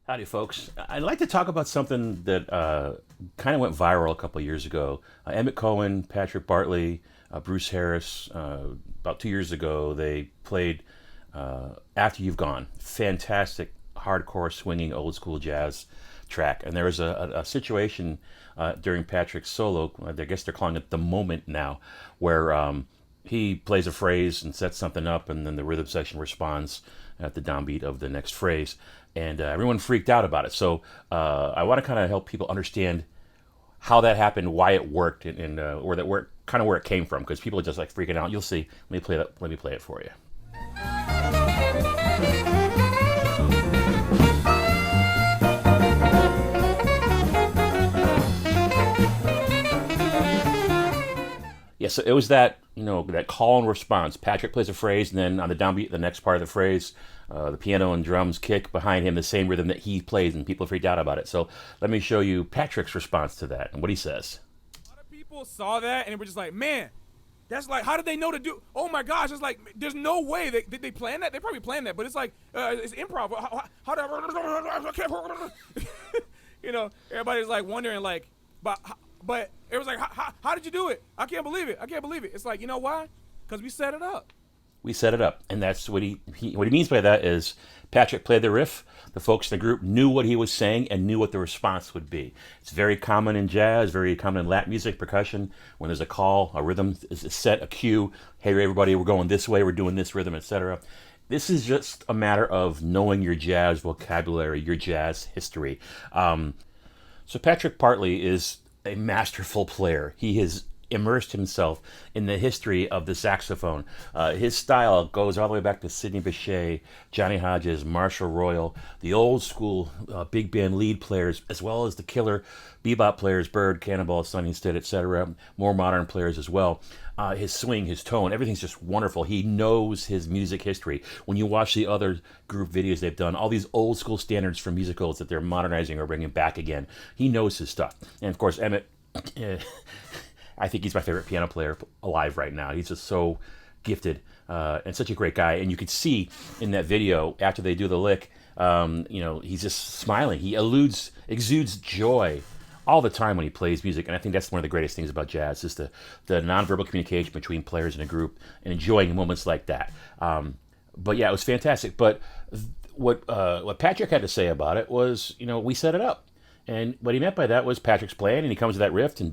Howdy, folks. I'd like to talk about something that kind of went viral a couple of years ago. Emmet Cohen, Patrick Bartley, Bruce Harris, about 2 years ago, they played After You've Gone. Fantastic, hardcore, swinging, old school jazz track. And there was a situation during Patrick's solo, I guess they're calling it the moment now, where he plays a phrase and sets something up, and then the rhythm section responds at the downbeat of the next phrase. And everyone freaked out about it. So I want to kind of help people understand how that happened, why it worked, and where it came from, because people are just like freaking out. You'll see. Let me play that. Let me play it for you. Yeah, so it was that, that call and response. Patrick plays a phrase, and then on the downbeat, the next part of the phrase, the piano and drums kick behind him the same rhythm that he plays, and people freaked out about it. So let me show you Patrick's response to that and what he says. A lot of people saw that and they were just like, man, that's like, how did they know to do? Oh my gosh, it's like, there's no way. Did they plan that? They probably planned that, but it's like, it's improv. How did everybody's like wondering, like, but it was like, how did you do it? I can't believe it. I can't believe it. It's like, you know why? Because we set it up. We set it up, and that's what what he means by that is Patrick played the riff. The folks in the group knew what he was saying and knew what the response would be. It's very common in jazz, very common in Latin music, percussion. When there's a call, a rhythm is set, a cue. Hey, everybody, we're going this way. We're doing this rhythm, etc. This is just a matter of knowing your jazz vocabulary, your jazz history. So Patrick Bartley is a masterful player. He has immersed himself in the history of the saxophone. His style goes all the way back to Sidney Bechet, Johnny Hodges, Marshall Royal, the old school big band lead players, as well as the killer bebop players, Bird, Cannonball, Sonny Stitt, etc. More modern players as well. His swing, his tone, everything's just wonderful. He knows his music history. When you watch the other group videos they've done, all these old school standards from musicals that they're modernizing or bringing back again, he knows his stuff. And of course, Emmet, I think he's my favorite piano player alive right now. He's just so gifted and such a great guy. And you could see in that video after they do the lick, he's just smiling. He exudes joy all the time when he plays music. And I think that's one of the greatest things about jazz is the nonverbal communication between players in a group and enjoying moments like that. But yeah, it was fantastic. But what Patrick had to say about it was, we set it up. And what he meant by that was Patrick's playing, and he comes to that riff, and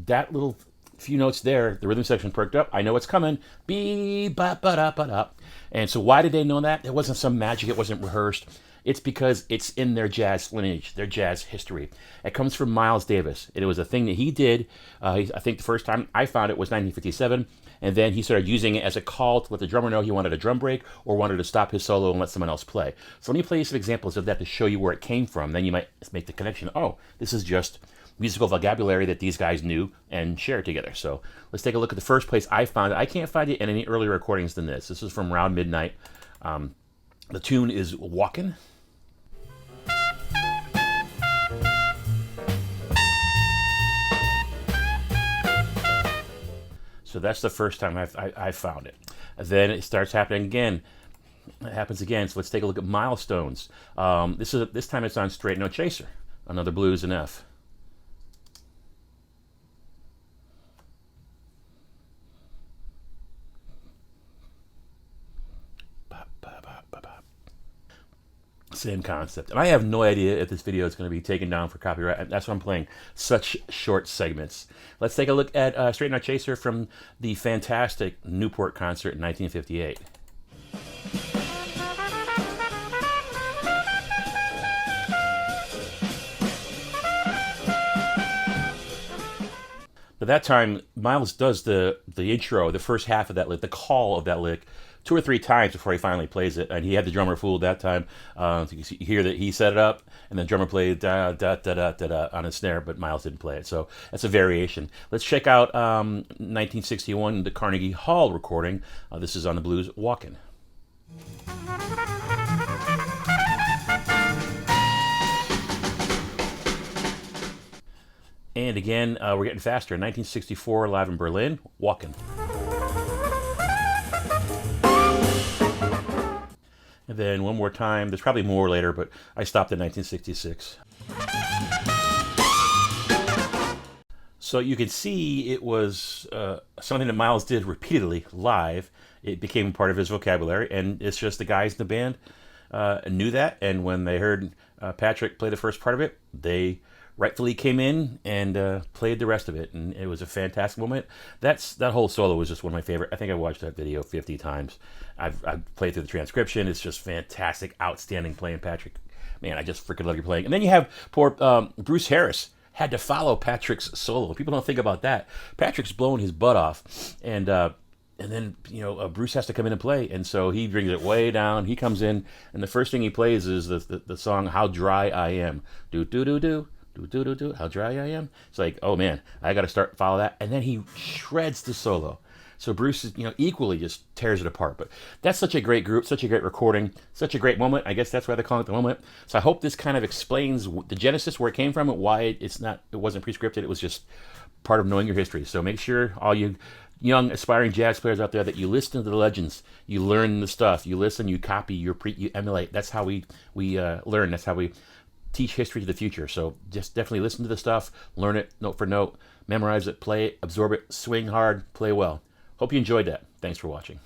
that little few notes there, the rhythm section perked up. I know it's coming. Be ba ba da ba da. And so why did they know that? It wasn't some magic. It wasn't rehearsed. It's because it's in their jazz lineage, their jazz history. It comes from Miles Davis. It was a thing that he did. I think the first time I found it was 1957. And then he started using it as a call to let the drummer know he wanted a drum break or wanted to stop his solo and let someone else play. So let me play you some examples of that to show you where it came from. Then you might make the connection. Oh, this is just musical vocabulary that these guys knew and shared together. So let's take a look at the first place I found it. I can't find it in any earlier recordings than this. This is from around midnight. The tune is Walkin'. So that's the first time I found it. Then it starts happening again. It happens again. So let's take a look at Milestones. This time it's on Straight No Chaser, another blues in F. Same concept. And I have no idea if this video is going to be taken down for copyright. That's why I'm playing such short segments. Let's take a look at Straight No Chaser from the fantastic Newport concert in 1958. But that time, Miles does the intro, the first half of that lick, the call of that lick, 2 or 3 times before he finally plays it. And he had the drummer fooled that time. So you hear that he set it up, and the drummer played da da da da da da on his snare, but Miles didn't play it. So that's a variation. Let's check out 1961, the Carnegie Hall recording. This is on the blues Walkin'. And again, we're getting faster. 1964, live in Berlin, Walkin'. And then one more time. There's probably more later, but I stopped in 1966. So you can see it was something that Miles did repeatedly live. It became part of his vocabulary, and it's just the guys in the band knew that. And when they heard Patrick play the first part of it, they rightfully came in and played the rest of it, and it was a fantastic moment. That whole solo was just one of my favorite. I think I watched that video 50 times. I've played through the transcription. It's just fantastic, outstanding playing, Patrick. Man, I just freaking love your playing. And then you have poor Bruce Harris had to follow Patrick's solo. People don't think about that. Patrick's blowing his butt off, and then Bruce has to come in and play, and so he brings it way down. He comes in, and the first thing he plays is the song "How Dry I Am." Do do do do. Do, how dry I am. It's like, oh man, I got to follow that. And then he shreds the solo. So Bruce is, equally just tears it apart. But that's such a great group, such a great recording, such a great moment. I guess that's why they call it the moment. So I hope this kind of explains the genesis, where it came from, and why it wasn't pre-scripted. It was just part of knowing your history. So make sure, all you young aspiring jazz players out there, that you listen to the legends, you learn the stuff, you listen, you copy, you emulate. That's how we learn. That's how we teach history to the future. So just definitely listen to the stuff, learn it note for note, memorize it, play it, absorb it, swing hard, play well. Hope you enjoyed that. Thanks for watching.